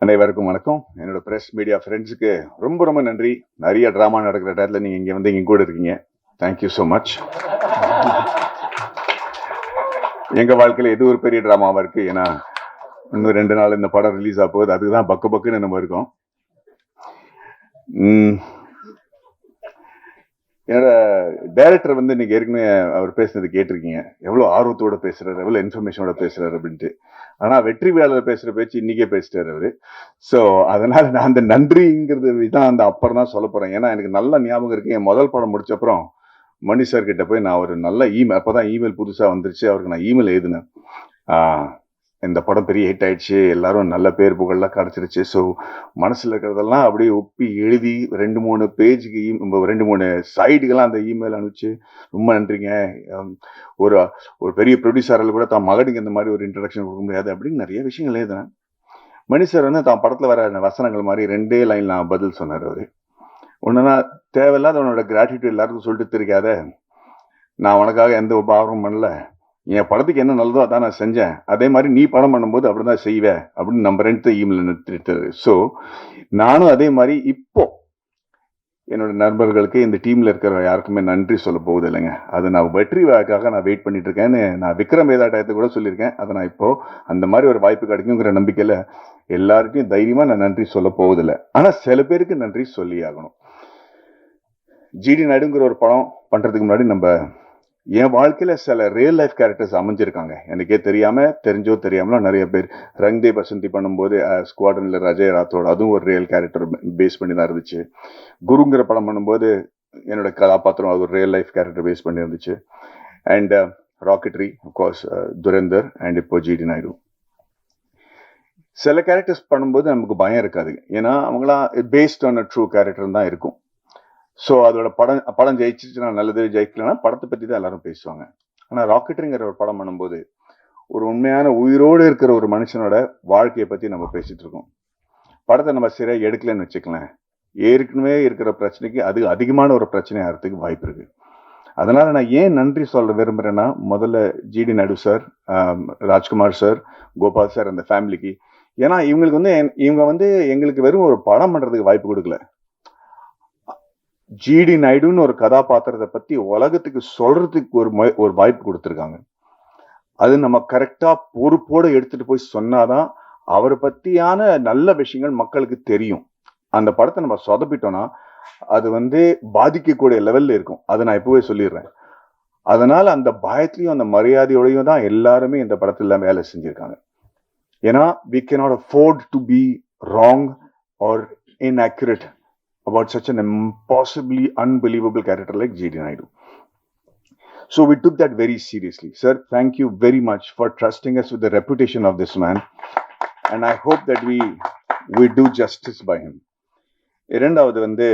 அனைவருக்கும் வணக்கம். என்னோட பிரஸ் மீடியா ஃப்ரெண்ட்ஸுக்கு ரொம்ப ரொம்ப நன்றி. நிறைய ட்ராமா நடக்கிற இடத்துல நீங்க இங்க வந்து இங்க கூட இருக்கீங்க. Thank you so much. எங்க வாழ்க்கையில எது ஒரு பெரிய ட்ராமாவா இருக்கு. ஏன்னா இன்னும் 2 நாள் இந்த படம் ரிலீஸ் ஆக போகுது. அதுதான் பக்கு பக்குன்னு நம்ம இருக்கோம். என்னோட டைரக்டர் வந்து இன்னைக்கு ஏற்கனவே அவர் பேசுனது கேட்டிருக்கீங்க. எவ்வளவு ஆர்வத்தோட பேசுறாரு, எவ்வளவு இன்ஃபர்மேஷனோட பேசுறாரு அப்படின்ட்டு. ஆனா வெற்றி வேளாளர் பேசுற பேச்சு இன்னைக்கே பேசிட்டாரு அவரு. சோ அதனால நான் அந்த நன்றிங்கிறது தான் அந்த அப்புறம் தான் சொல்ல போறேன். ஏன்னா எனக்கு நல்ல ஞாபகம் இருக்கு. என் முதல் படம் முடிச்ச அப்புறம் மணி சார் கிட்ட போய் நான் ஒரு நல்ல இமெயில், அப்பதான் இமெயில் புதுசா வந்துருச்சு, அவருக்கு நான் இமெயில் எழுதினேன். இந்த படம் பெரிய ஹிட் ஆயிடுச்சு, எல்லாரும் நல்ல பேர் புகழ்லாம் கிடைச்சிருச்சு. ஸோ மனசுல இருக்கிறதெல்லாம் அப்படியே ஒப்பி எழுதி 2-3 பேஜுக்கு 2-3 சைடுக்கெல்லாம் அந்த இமெயில் அனுப்பிச்சு ரொம்ப நன்றிங்க. ஒரு ஒரு பெரிய ப்ரொடியூசரால் கூட தான் மகனுக்கு இந்த மாதிரி ஒரு இன்ட்ரடக்ஷன் கொடுக்க முடியாது அப்படின்னு நிறைய விஷயங்கள் எழுதினேன். மணி சார் வந்து தான் படத்துல வர வசனங்கள் மாதிரி 2 லைன் நான் பதில் சொன்னார். அவரு ஒன்றுனா தேவையில்லாத உன்னோட கிராட்டிடியூட் எல்லாருக்கும் சொல்லிட்டு தெரியாத, நான் உனக்காக எந்த உபாவமும் பண்ணல, என் படத்துக்கு என்ன நல்லதோ அதான் நான் செஞ்சேன், அதே மாதிரி நீ படம் பண்ணும்போது அப்படிதான் செய்வேன் அப்படின்னு நம்ம 2 இமெயில் நிறுத்திட்டாரு. ஸோ நானும் அதே மாதிரி இப்போ என்னோட நண்பர்களுக்கு இந்த டீம்ல இருக்கிற யாருக்குமே நன்றி சொல்ல போகுது இல்லைங்க. அது நான் வெற்றி வாய்க்காக நான் வெயிட் பண்ணிட்டு இருக்கேன்னு நான் விக்ரம் வேதா டயத்தை கூட சொல்லியிருக்கேன். அதை நான் இப்போ அந்த மாதிரி ஒரு வாய்ப்பு கிடைக்குங்கிற நம்பிக்கையில எல்லாருக்கும் தைரியமா நான் நன்றி சொல்ல போவதில்லை. ஆனா சில பேருக்கு நன்றி சொல்லி ஆகணும். ஜிடி நாயுடுங்கிற ஒரு படம் பண்றதுக்கு முன்னாடி நம்ம என் வாழ்க்கையில சில ரியல் லைஃப் கேரக்டர்ஸ் அமைஞ்சிருக்காங்க. எனக்கே தெரியாம, தெரிஞ்சோ தெரியாமலோ நிறைய பேர். ரங்தே பசந்தி பண்ணும்போது ஸ்குவாடன்ல அஜய் ராத்தோட, அதுவும் ஒரு ரியல் கேரக்டர் பேஸ் பண்ணி தான் இருந்துச்சு. குருங்கிற படம் பண்ணும்போது என்னோட கதாபாத்திரம் அது ஒரு ரியல் லைஃப் கேரக்டர் பேஸ் பண்ணி இருந்துச்சு. அண்ட் ராக்கெட்ரி, அப்கோர்ஸ் துரேந்தர், அண்ட் இப்போ ஜிடி நாயுடு. சில கேரக்டர்ஸ் பண்ணும்போது நமக்கு பயம் இருக்காது. ஏன்னா அவங்களாம் based on a true character தான் இருக்கும். ஸோ அதோட படம் ஜெயிச்சிச்சுன்னா நல்லது, ஜெயிக்கலன்னா படத்தை பற்றி தான் எல்லாரும் பேசுவாங்க. ஆனால் ராக்கெட்டுங்கிற ஒரு படம் பண்ணும்போது ஒரு உண்மையான உயிரோடு இருக்கிற ஒரு மனுஷனோட வாழ்க்கையை பற்றி நம்ம பேசிட்டு இருக்கோம். படத்தை நம்ம சரியாக எடுக்கலன்னு வச்சுக்கலாம், ஏற்கனவே இருக்கிற பிரச்சனைக்கு அது அதிகமான ஒரு பிரச்சனை ஆகிறதுக்கு வாய்ப்பு இருக்கு. அதனால நான் ஏன் நன்றி சொல்ல விரும்புறேன்னா, முதல்ல GD Naidu sir, Rajkumar sir, Gopal sir, அந்த ஃபேமிலிக்கு. ஏன்னா இவங்க வந்து எங்களுக்கு வெறும் ஒரு படம் பண்றதுக்கு வாய்ப்பு கொடுக்கல, ஜிடி நாயுடுன்னு ஒரு கதாபாத்திரத்தை பத்தி உலகத்துக்கு சொல்றதுக்கு ஒரு வாய்ப்பு கொடுத்துருக்காங்க. அது நம்ம கரெக்டா பொறுப்போட எடுத்துட்டு போய் சொன்னாதான் அவரை பத்தியான நல்ல விஷயங்கள் மக்களுக்கு தெரியும். அந்த படத்தை நம்ம சொதப்பிட்டோம்னா அது வந்து பாதிக்கக்கூடிய லெவல்ல இருக்கும். அதை நான் இப்பவே சொல்லிடுறேன். அதனால அந்த பயத்திலையும் அந்த மரியாதையோடையும் தான் எல்லாருமே இந்த படத்துல வேலை செஞ்சிருக்காங்க. ஏன்னா we cannot afford to be wrong or inaccurate about such an impossibly unbelievable character like G.D. Naidu. So we took that very seriously. Sir, thank you very much for trusting us with the reputation of this man. And I hope that we do justice by him. இரண்டாவது வந்து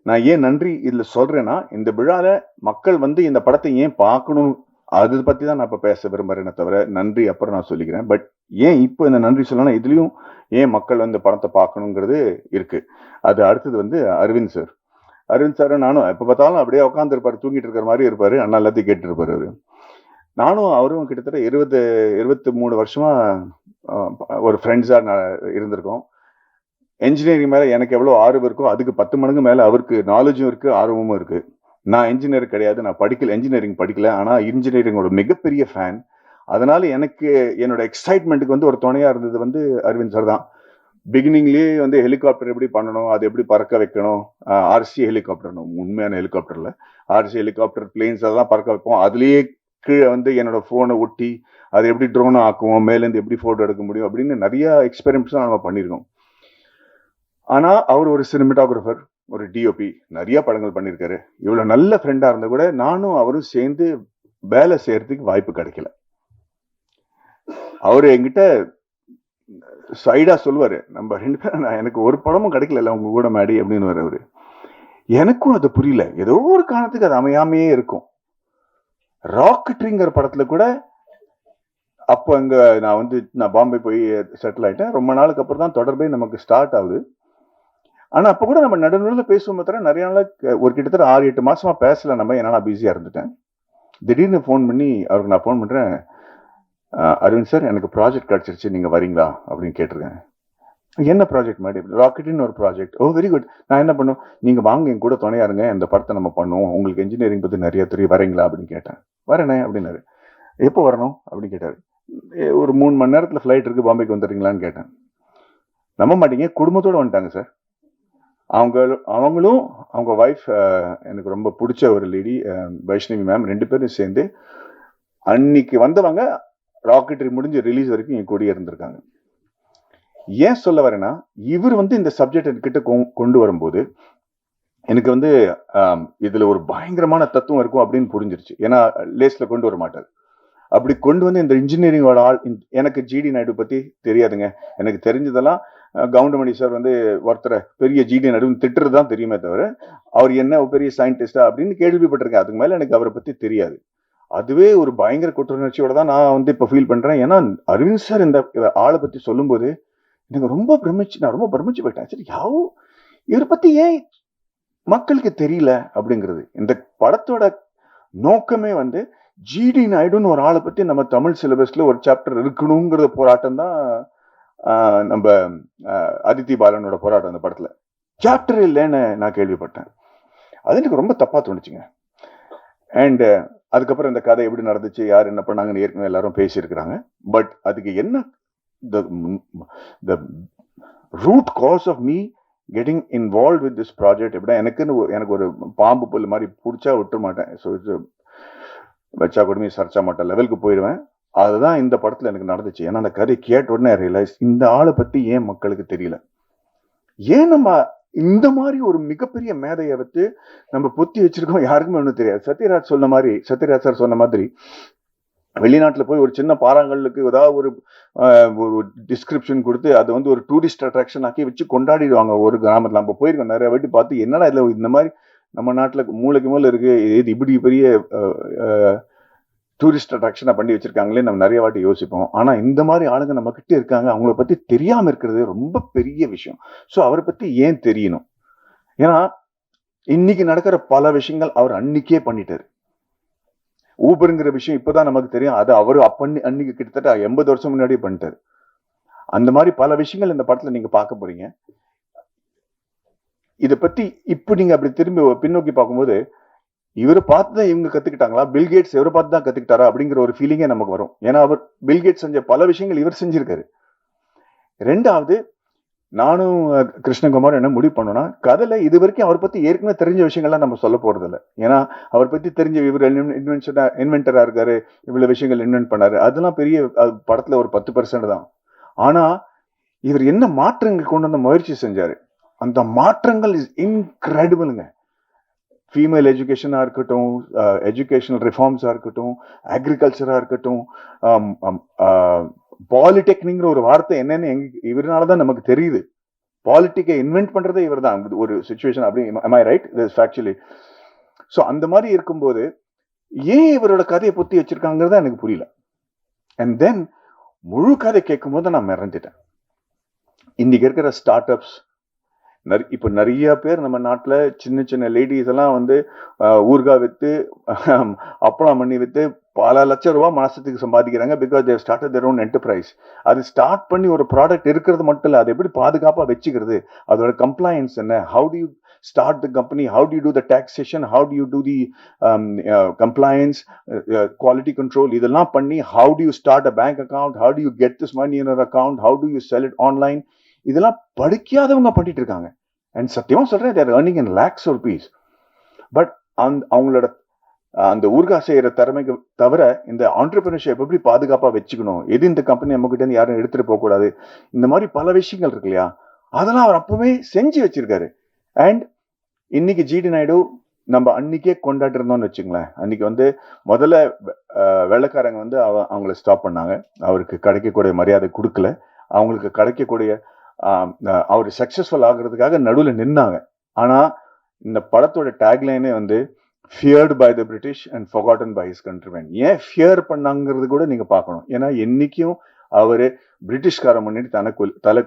நான் ஏன் நன்றி இதுல சொல்றேன்னா, இந்த விழால மக்கள் வந்து இந்த படத்தை ஏன் பார்க்கணும், அதை பத்தி தான் நான் இப்ப பேச விரும்புறேனே தவிர நன்றி அப்புறம் நான் சொல்லிக்கிறேன். பட் ஏன் இப்போ இந்த நன்றி சொல்லணும், இதுலயும் ஏன் மக்கள் வந்து படத்தை பார்க்கணுங்கிறது இருக்கு. அது அடுத்தது வந்து அரவிந்த் சார். அரவிந்த் சார் நானும் எப்ப பார்த்தாலும் அப்படியே உட்காந்து இருப்பாரு, தூங்கிட்டு இருக்கிற மாதிரி இருப்பாரு. அண்ணா எல்லாத்தையும் கேட்டு இருப்பாரு அவரு. நானும் அவரும் கிட்டத்தட்ட 23 வருஷமா ஒரு ஃப்ரெண்ட்ஸா இருந்திருக்கோம். என்ஜினியரிங் மேல எனக்கு எவ்வளவு ஆர்வம் இருக்கோ அதுக்கு 10 மடங்கு மேல அவருக்கு நாலேஜும் இருக்கு, ஆர்வமும் இருக்கு. நான் என்ஜினியர் கிடையாது, நான் என்ஜினியரிங் படிக்கல. ஆனா இன்ஜினியரிங்கோட மிகப்பெரிய ஃபேன். அதனால எனக்கு என்னோட எக்ஸைட்மெண்ட்டுக்கு வந்து ஒரு துணையா இருந்தது வந்து அரவிந்த் சார் தான். பிகினிங்லயே வந்து ஹெலிகாப்டர் எப்படி பண்ணணும், அது எப்படி பறக்க வைக்கணும், ஆர்சி ஹெலிகாப்டர், உண்மையான ஹெலிகாப்டர்ல ஆர்சி ஹெலிகாப்டர் பிளேன்ஸ் அதெல்லாம் பறக்க வைப்போம். அதுலயே கீழே வந்து என்னோட போனை ஒட்டி அதை எப்படி ட்ரோனை ஆக்குவோம், மேலேருந்து எப்படி போட்டோ எடுக்க முடியும் அப்படின்னு நிறைய எக்ஸ்பெரிமெண்ட்ஸ் நம்ம பண்ணியிருக்கோம். ஆனா அவர் ஒரு சினிமாட்டோகிராஃபர், ஒரு டிஓபி, நிறைய படங்கள் பண்ணியிருக்காரு. இவ்வளவு நல்ல ஃப்ரெண்டா இருந்த கூட நானும் அவரும் சேர்ந்து வேலை செய்யறதுக்கு வாய்ப்பு கிடைக்கல. அவரு என்கிட்ட சைடா சொல்லுவாரு, நம்ம 2 பேரும் எனக்கு ஒரு படமும் கிடைக்கல உங்க கூட மேடி அப்படின்னு அவரு. எனக்கும் அது புரியல, ஏதோ ஒரு காரணத்துக்கு அது அமையாமையே இருக்கும். ராக்கெட்ரிங்கிற படத்துல கூட அப்போ அங்க நான் பாம்பே போய் செட்டில் ஆயிட்டேன். ரொம்ப நாளுக்கு அப்புறம் தான் தொடர்பே நமக்கு ஸ்டார்ட் ஆகுது. ஆனா அப்ப கூட நம்ம நடுநடுவில் பேசுவோம், தவிர நிறைய நாள் ஒரு கிட்டத்தட்ட 6-8 மாசமா பேசல நம்ம. ஏன்னா நான் பிஸியா இருந்துட்டேன். திடீர்னு ஃபோன் பண்ணி அவருக்கு நான் ஃபோன் பண்றேன், அரவிந்த் சார் எனக்கு ப்ராஜெக்ட் கிடைச்சிருச்சு, நீங்க வரீங்களா அப்படின்னு கேட்டிருக்கேன். என்ன ப்ராஜெக்ட் மேடம்? ராக்கெட்னு ஒரு ப்ராஜெக்ட். ஓ வெரி குட். நான் என்ன பண்ணும், நீங்க வாங்க என் கூட துணையா இருங்க, இந்த படத்தை நம்ம பண்ணுவோம், உங்களுக்கு இன்ஜினியரிங் பத்தி நிறைய தெரியும், வரீங்களா அப்படின்னு கேட்டேன். வரேனே அப்படின்னாரு. எப்போ வரணும் அப்படின்னு கேட்டாரு. ஒரு 3 மணி நேரத்துல ஃபிளைட் இருக்கு, பாம்பேக்கு வந்துடுறீங்களான்னு கேட்டேன். நம்ப மாட்டீங்க, குடும்பத்தோட வந்துட்டாங்க சார். அவங்களும் அவங்க ஒய்ஃப், எனக்கு ரொம்ப பிடிச்ச ஒரு லேடி வைஷ்ணவி மேம், 2 பேரும் சேர்ந்து அன்னைக்கு வந்தவங்க ராக்கெட்ரி முடிஞ்சு ரிலீஸ் வரைக்கும் என் கூடயே இருந்திருக்காங்க. ஏன் சொல்ல வரேன்னா, இவர் இந்த சப்ஜெக்ட் என்கிட்ட கொண்டு வரும்போது எனக்கு இதுல ஒரு பயங்கரமான தத்துவம் இருக்கும் அப்படின்னு புரிஞ்சிருச்சு. ஏன்னா லேஸ்ல கொண்டு வர மாட்டார். அப்படி கொண்டு இந்த இன்ஜினியரிங்கோட ஆள். எனக்கு ஜிடி நாயுடு பத்தி தெரியாதுங்க. எனக்கு தெரிஞ்சதெல்லாம் கவுண்டமணி சார் ஒருத்தரை பெரிய ஜிடி நாயுடு திட்டுறது தான் தெரியுமே தவிர, அவர் என்ன பெரிய சயின்டிஸ்டா அப்படின்னு கேள்விப்பட்டிருக்கேன். அதுக்கு மேல எனக்கு அவரை பத்தி தெரியாது. அதுவே ஒரு பயங்கர குற்றுணர்ச்சியோட தான் நான் இப்ப ஃபீல் பண்றேன். ஏன்னா அரவிந்த் சார் இந்த ஆளை பத்தி சொல்லும்போது எனக்கு நான் ரொம்ப பிரமிச்சு போயிட்டேன். சரி, இவரை பத்தி ஏன் மக்களுக்கு தெரியல அப்படிங்கிறது. இந்த படத்தோட நோக்கமே ஜிடி நாயுடுன்னு ஒரு ஆளை பத்தி நம்ம தமிழ் சிலபஸ்ல ஒரு சாப்டர் இருக்கணுங்கிறத போராட்டம் தான். நம்ம அதித்தி பாலனோட போராட்டம் அந்த படத்துல சாப்டர் இல்லைன்னு நான் கேள்விப்பட்டேன். அது எனக்கு ரொம்ப தப்பா தோணுச்சுங்க. அண்ட் அதுக்கப்புறம் இந்த கதை எப்படி நடந்துச்சு, யார் என்ன பண்ணாங்கன்னு ஏற்கனவே எல்லாரும் பேசியிருக்கிறாங்க. பட் அதுக்கு என்ன the root cause of me getting involved with this project எப்படின்னா, எனக்கு ஒரு பாம்பு புல் மாதிரி பிடிச்சா விட்டுற மாட்டேன். ஸோ வச்சா கொடுமை சர்ச்சா மாட்டேன் லெவலுக்கு போயிடுவேன். அதுதான் இந்த படத்துல எனக்கு நடந்துச்சு. ஏன்னா அந்த கதை கேட்ட உடனே ரியலைஸ், இந்த ஆளை பத்தி ஏன் மக்களுக்கு தெரியல, ஏன் நம்ம இந்த மாதிரி ஒரு மிகப்பெரிய மேதையை நம்ம பொத்தி வச்சிருக்கோம், யாருக்குமே ஒன்றும் தெரியாது. சத்யராஜ் சார் சொன்ன மாதிரி வெளிநாட்டுல போய் ஒரு சின்ன பாறாங்கல்லுக்கு ஏதாவது ஒரு டிஸ்கிரிப்ஷன் கொடுத்து அது ஒரு டூரிஸ்ட் அட்ராக்ஷன் ஆக்கி வச்சு கொண்டாடிடுவாங்க ஒரு கிராமத்துல. நம்ம போயிருக்கோம் நிறைய வாட்டி பார்த்து, என்னடா இதுல இந்த மாதிரி நம்ம நாட்டுல மூளைக்கு மூல இருக்கு, இது இப்படி பெரிய டூரிஸ்ட் அட்ராக்ஷனா பண்ணி வச்சிருக்காங்களே நம்ம நிறைய வாட்டி யோசிப்போம். ஆனா இந்த மாதிரி ஆளுங்க நம்ம கிட்ட இருக்காங்க, அவங்கள பத்தி தெரியாம இருக்கிறது ரொம்ப பெரிய விஷயம். ஸோ அவரை பத்தி ஏன் தெரியணும்? ஏன்னா இன்னைக்கு நடக்கிற பல விஷயங்கள் அவர் அன்னைக்கே பண்ணிட்டாரு. ஊபருங்கிற விஷயம் இப்பதான் நமக்கு தெரியும். அது அவரு அன்னைக்கு கிட்டத்தட்ட 80 வருஷம் முன்னாடியே பண்ணிட்டாரு. அந்த மாதிரி பல விஷயங்கள் இந்த படத்துல நீங்க பார்க்க போறீங்க. இதை பத்தி இப்ப நீங்க அப்படி திரும்பி பின்னோக்கி பார்க்கும்போது, இவரை பார்த்துதான் இவங்க கத்துக்கிட்டாங்களா, பில்கேட்ஸ் இவரை பார்த்து தான் கத்துக்கிட்டாரா அப்படிங்கிற ஒரு ஃபீலிங்கே நமக்கு வரும். ஏன்னா அவர் பில்கேட்ஸ் செஞ்ச பல விஷயங்கள் இவர் செஞ்சிருக்காரு. ரெண்டாவது, நானும் கிருஷ்ணகுமார் என்ன முடிவு பண்ணோம்னா, கதையில இது வரைக்கும் அவர் பத்தி ஏற்கனவே தெரிஞ்ச விஷயங்கள்லாம் நம்ம சொல்ல போறது இல்லை. ஏன்னா அவர் பத்தி தெரிஞ்ச இவர் இன்வென்டரா இருக்காரு, இவ்வளவு விஷயங்கள் இன்வென்ட் பண்ணாரு, அதெல்லாம் பெரிய படத்துல ஒரு 10% தான். ஆனா இவர் என்ன மாற்றங்கள் கொண்டு வந்த முயற்சி செஞ்சாரு, அந்த மாற்றங்கள் இஸ் இன்கிரெடிபிளுங்க. ஃபீமேல் எஜுகேஷனா இருக்கட்டும், எஜுகேஷனல் ரிஃபார்ம்ஸா இருக்கட்டும், அக்ரிகல்ச்சரா இருக்கட்டும், பாலிடெக்னிக்ங்கிற ஒரு வார்த்தை என்னன்னு இவரால்தான் நமக்கு தெரியுது. பாலிட்டிக்கை இன்வென்ட் பண்றதே இவர் தான் ஒரு சிச்சுவேஷன். அப்படி am I right? This factually. So அந்த மாதிரி இருக்கும்போது ஏன் இவரோட கதையை பொத்தி வச்சிருக்காங்கிறத எனக்கு புரியல. அண்ட் தென் முழு கதை கேட்கும் போது நான் மிரண்டுட்டேன். இன்னைக்கு இருக்கிற ஸ்டார்ட் அப்ஸ், இப்ப நிறைய பேர் நம்ம நாட்டுல சின்ன சின்ன லேடிஸ் எல்லாம் ஊர்கா வித்து அப்பளம் பண்ணி வித்து பல லட்சம் ரூபாய் மாசத்துக்கு சம்பாதிக்கிறாங்க. Because they started their own enterprise. அது ஸ்டார்ட் பண்ணி ஒரு ப்ராடக்ட் இருக்கிறது மட்டும் இல்ல, அது எப்படி பாதுகாப்பா வச்சுக்கிறது, அதோட கம்ப்ளைன்ஸ் என்ன, how to you start the company, how do you do the taxation, how do you do the compliance, quality control, இதெல்லாம் பண்ணி how do you start a bank account, how do you get this money in your account, how do you sell it online, இதெல்லாம் படிக்காதவங்க பண்ணிட்டு இருக்காங்க. And சத்தியமா சொல்றேன், they are earning in lakhs of rupees. But அவங்களோட அந்த ஊர்கா செய்யற திறமைக்கு தவிர இந்த ஆண்டர்பிரினர்ஷிப் எப்படி பாதுகாப்பா வச்சுக்கணும், எது இந்த கம்பெனி நம்ம கிட்ட இருந்து யாரும் எடுத்துட்டு போக கூடாது, இந்த மாதிரி பல விஷயங்கள் இருக்கு இல்லையா, அதெல்லாம் அவர் அப்பவே செஞ்சு வச்சிருக்காரு. அண்ட் இன்னைக்கு ஜிடி நாயுடு நம்ம அன்னைக்கே கொண்டாடி இருந்தோம்னு வச்சுங்களேன். அன்னைக்கு முதல்ல வெள்ளைக்காரங்க அவங்கள ஸ்டாப் பண்ணாங்க, அவருக்கு கிடைக்கக்கூடிய மரியாதை கொடுக்கல, அவங்களுக்கு கிடைக்கக்கூடிய அவர் சக்சஸ்ஃபுல் ஆகுறதுக்காக நடுவில் நின்னாங்க. ஆனா இந்த படத்தோட டேக்லைனே feared by the British and forgotten by his countrymen. ஏன் ஃபியர் பண்ணாங்கிறது கூட நீங்க பார்க்கணும். ஏன்னா என்னைக்கும் அவரு பிரிட்டிஷ்கார முன்னாடி தலை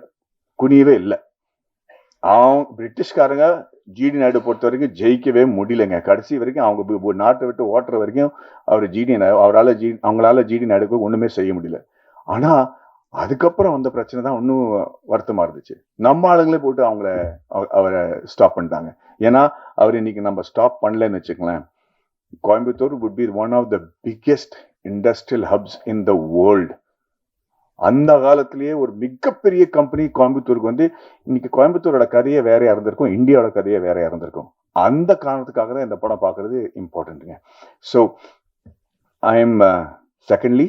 குனியவே இல்லை. பிரிட்டிஷ்காரங்க ஜிடி நாயுடு பொறுத்த வரைக்கும் ஜெயிக்கவே முடியலைங்க. கடைசி வரைக்கும் அவங்க நாட்டை விட்டு ஓட்டுற வரைக்கும் அவங்களால ஜிடி நாயுடுக்கு ஒண்ணுமே செய்ய முடியல. ஆனா அதுக்கப்புறம் வந்த பிரச்சனை தான் இன்னும் வருத்தமா இருந்துச்சு. நம்ம ஆளுங்களே போட்டு அவரை ஸ்டாப் பண்ணிட்டாங்க. ஏன்னா அவர் இன்னைக்கு நம்ம ஸ்டாப் பண்ணலன்னு வச்சுக்கலாம், Coimbatore would be one of the biggest industrial hubs in the world. அந்த காலத்திலேயே ஒரு மிகப்பெரிய கம்பெனி கோயம்புத்தூருக்கு வந்து இன்னைக்கு கோயம்புத்தூரோட கதையே வேறையா இருந்திருக்கும், இந்தியாவோட கதையே வேறையா இருந்திருக்கும். அந்த காரணத்துக்காக தான் இந்த படம் பார்க்கறது இம்பார்ட்டன்ட்டுங்க. ஸோ ஐ எம் செகண்ட்லி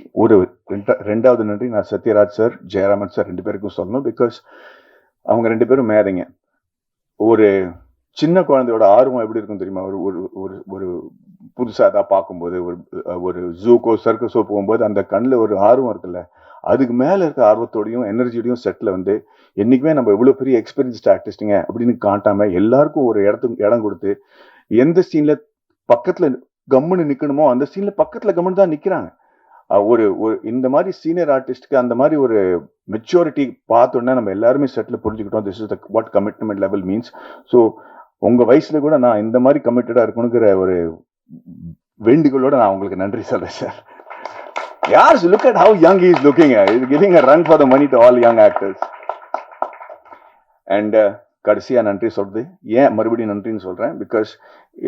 ரெண்டாவது நன்றி நான் சத்யராஜ் சார், ஜெயராமன் சார் 2 பேருக்கும் சொல்லணும். பிகாஸ் அவங்க 2 பேரும் மேதைங்க. ஒரு சின்ன குழந்தையோட ஆர்வம் எப்படி இருக்கும் தெரியுமா? ஒரு ஒரு ஒரு புதுசாக ஏதாவது பார்க்கும்போது, ஒரு ஜூக்கோ சர்க்கஸோ போகும்போது அந்த கண்ணில் ஒரு ஆர்வம் இருக்குல்ல, அதுக்கு மேலே இருக்க ஆர்வத்தோடையும் எனர்ஜியோடையும் செட்டில் வந்து என்றைக்குமே நம்ம எவ்வளோ பெரிய எக்ஸ்பீரியன்ஸ்ட் ஆர்டிஸ்ட்டுங்க அப்படின்னு காட்டாமல் எல்லாருக்கும் ஒரு இடம் கொடுத்து, எந்த சீனில் பக்கத்தில் கம்முன்னு நிற்கணுமோ அந்த சீனில் பக்கத்தில் கம்முன்னு தான் நிற்கிறாங்க. ஒரு இந்த மாதிரி சீனியர் ஆர்டிஸ்ட்க்கு அந்த மாதிரி ஒரு மெச்சூரிட்டி பார்த்தோன்னா நம்ம எல்லாருமே செட்டில் புரிஞ்சுக்கிட்டோம். This is what commitment level means. So உங்கள் வயசில் கூட நான் இந்த மாதிரி கமிட்டடாக இருக்கணுங்கிற ஒரு வேண்டுகோளோட நான் உங்களுக்கு நன்றி சொல்கிறேன் sir. Yes, look at how young he is looking. He's giving a run for the money to all young actors. And கடைசியா நன்றி சொல்றது ஏன் மறுபடியும் நன்றின்னு சொல்றேன், பிகாஸ்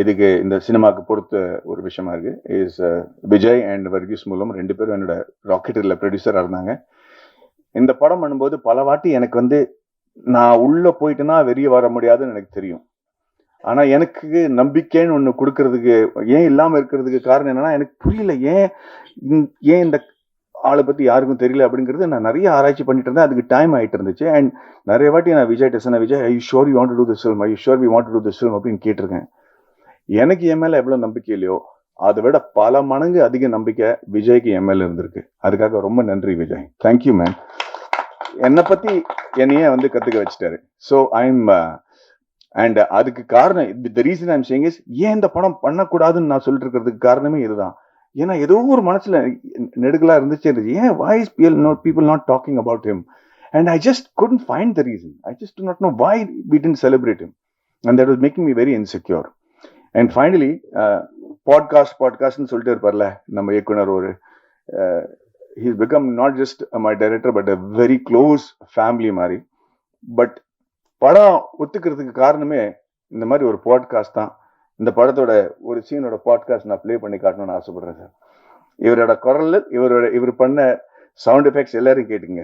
இதுக்கு இந்த சினிமாவுக்கு பொறுத்த ஒரு விஷயமா இருக்கு. இஸ் விஜய் அண்ட் வர்கீஸ் மூலம் 2 பேரும் என்னோட ராக்கெட்டர்ல ப்ரொடியூசரா இருந்தாங்க. இந்த படம் பண்ணும்போது பல வாட்டி எனக்கு வந்து நான் உள்ள போயிட்டேன்னா வெளியே வர முடியாதுன்னு எனக்கு தெரியும். ஆனா எனக்கு நம்பிக்கைன்னு ஒண்ணு கொடுக்கறதுக்கு ஏன் இல்லாம இருக்கிறதுக்கு காரணம் என்னன்னா, எனக்கு புரியல ஏன் இந்த ஆளை பத்தி யாருக்கும் தெரியல அப்படிங்கிறது. நான் நிறைய ஆராய்ச்சி பண்ணிட்டு இருந்தேன், அதுக்கு டைம் ஆயிட்டு இருந்துச்சு. அண்ட் நிறைய வாட்டி நான் விஜய் டெசனா, Vijay I sure you want to do this film, I sure we want to do this film அப்படின்னு கேட்டிருக்கேன். எனக்கு என் மேல எவ்வளவு நம்பிக்கை இல்லையோ அதை விட பல மடங்கு அதிக நம்பிக்கை விஜய்க்கு என் மேல இருந்திருக்கு. அதுக்காக ரொம்ப நன்றி விஜய். Thank you man. என்னை பத்தி என்னையே வந்து கத்துக்க வச்சுட்டாரு. ஸோ ஐம் அண்ட் அதுக்கு காரணம், the reason I'm saying is, ஏன் இந்த படம் பண்ணக்கூடாதுன்னு நான் சொல்லிட்டு இருக்கிறதுக்கு காரணமே இதுதான். ஏன்னா ஏதோ ஒரு மனசுல நெடுகளா இருந்துச்சு, ஏன் why is people not talking about him, and I just couldn't find the reason. I just do not know why we didn't celebrate him, and that was making me very insecure. And finally பாட்காஸ்ட்னு சொல்லிட்டு இருப்பார்ல நம்ம இயக்குனர், ஒரு he's become not just my director but a very close family மாதிரி. But படம் ஒத்துக்கிறதுக்கு காரணமே இந்த மாதிரி ஒரு பாட்காஸ்ட் தான். இந்த படத்தோட ஒரு சீனோட பாட்காஸ்ட் நான் ப்ளே பண்ணி காட்டணும்னு ஆசைப்படுறேன் சார். இவரோட குரல், இவர் பண்ண சவுண்ட் எஃபெக்ட்ஸ் எல்லாரும் கேட்டுங்க.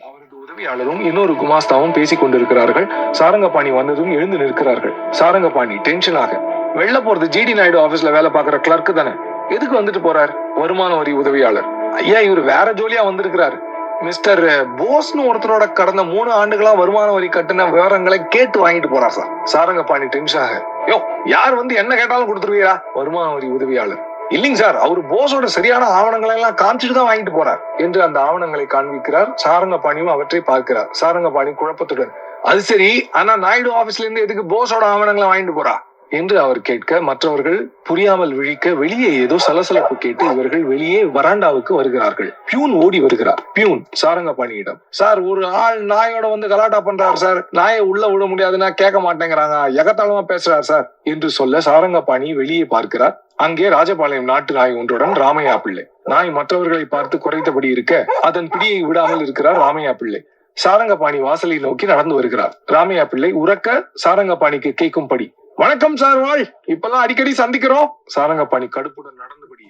அவரது உதவியாளரும் இன்னொரு குமாஸ்தாவும் பேசிக் கொண்டிருக்கிறார்கள். சாரங்கபாணி வந்ததும் எழுந்து நிற்கிறார்கள். சாரங்கபாணி டென்ஷனாக, வெளில போறது ஜிடி நாயுடு ஆபீஸ்ல வேலை பார்க்கிற கிளர்க்கு தானே, எதுக்கு வந்துட்டு போறார்? வருமான வரி உதவியாளர். ஐயா, இவர் வேற ஜோலியா வந்திருக்கிறாரு. மிஸ்டர் போஸ்னு ஒருத்தரோட கடந்த 3 ஆண்டுகளா வருமான வரி கட்டின விவரங்களை கேட்டு வாங்கிட்டு போறார் சார். சாரங்கபாணி டென்ஷனாக, யோ யார் வந்து என்ன கேட்டாலும் கொடுத்துருவீரா? வருமான வரி உதவியாளர், இல்லைங்க சார், அவரு போஸோட சரியான ஆவணங்களை எல்லாம் காமிச்சிட்டு தான் வாங்கிட்டு போறார் என்று அந்த ஆவணங்களை காண்பிக்கிறார். சாரங்கபாணியும் அவற்றை பார்க்கிறார். சாரங்கபாணி குழப்பத்துடன், அது சரி, ஆனா நாயுடு ஆபீஸ்ல இருந்து எதுக்கு போஸோட ஆவணங்களை வாங்கிட்டு போறா என்று அவர் கேட்க, மற்றவர்கள் புரியாமல் விழிக்க, வெளியே ஏதோ சலசலப்பு கேட்டு இவர்கள் வெளியே வராண்டாவுக்கு வருகிறார்கள். பியூன் ஓடி வருகிறார். பியூன் சாரங்கபாணியிடம், சார், ஒரு ஆள் நாயோட வந்து கலாட்டா பண்றாரு சார், நாயை உள்ள விட முடியாதுன்னா கேட்க மாட்டேங்கிறாங்க, எகத்தாளமா பேசுறாரு சார் என்று சொல்ல சாரங்கபாணி வெளியே பார்க்கிறார். அங்கே ராஜபாளையம் நாட்டு நாய் ஒன்றுடன் ராமையா பிள்ளை. நாய் மற்றவர்களை பார்த்து குறைத்தபடி இருக்க அதன் பிடியை விடாமல் இருக்கிறார் ராமையா பிள்ளை. சாரங்கபாணி வாசலை நோக்கி நடந்து வருகிறார். ராமையா பிள்ளை உறக்க சாரங்கபாணிக்கு கேட்கும்படி, வணக்கம் சார், வாழ், இப்பெல்லாம் அடிக்கடி சந்திக்கிறோம். சாரங்கபாணி கடுப்புடன் நடந்தபடி,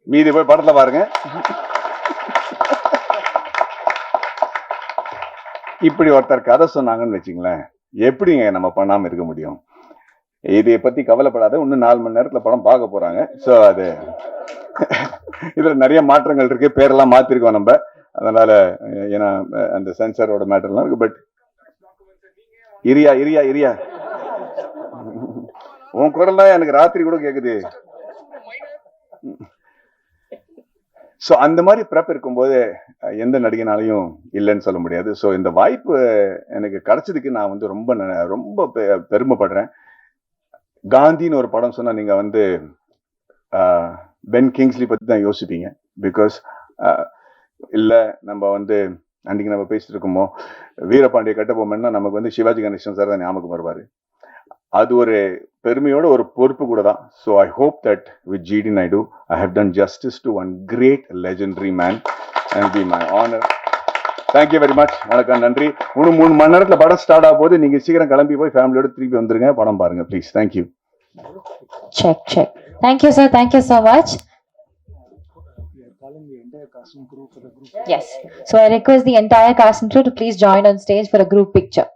மீதி போய் படத்துல பாருங்க. இப்படி ஒருத்தர் கதை சொன்னாங்கன்னு வச்சுங்களேன், எப்படிங்க நம்ம பண்ணாம இருக்க முடியும்? இதை பத்தி கவலைப்படாத, இன்னும் 4 மணி நேரத்துல படம் பார்க்க போறாங்க. ஸோ அது இதுல நிறைய மாற்றங்கள் இருக்கு, பேரெல்லாம் மாத்திருக்கோம் நம்ம, அதனால ஏன்னா அந்த சென்சாரோட மேட்டர்லாம் இருக்கு. பட் இரியா உன் குரல் தான் எனக்கு ராத்திரி கூட கேக்குது. ஸோ அந்த மாதிரி ப்ரெப் இருக்கும்போது எந்த நடிகனாலையும் இல்லைன்னு சொல்ல முடியாது. ஸோ இந்த வாய்ப்பு எனக்கு கிடைச்சதுக்கு நான் வந்து ரொம்ப பெருமைப்படுறேன். காந்தின்னு ஒரு படம் சொன்னா நீங்க வந்து பென் கிங்ஸ்லி பத்தி தான் யோசிப்பீங்க. பிகாஸ் இல்ல நம்ம வந்து அன்றைக்கு நம்ம பேசிட்டு இருக்கோமோ, வீரபாண்டிய கட்டபொம்மன்னா நமக்கு வந்து சிவாஜி கணேசன் சார் தான் ஞாபகம் வருவாரு. அது ஒரு பெருமையோட ஒரு பொறுப்பு கூட தான். So I hope that with GD Naidu I have done justice to one great legendary man. and be my honor. Thank you very much. வணக்கம், நன்றி. இன்னும் 3 மணி நேரத்துல படம் ஸ்டார்ட் ஆக போது. நீங்க சீக்கிரம் கிளம்பி போய் ஃபேமிலியோட திருப்பி வந்துருங்க, படம் பாருங்க please. Thank you. Check. Thank you, sir. Thank you so much. Yes. So I request the entire cast and crew to please join on stage for a group picture.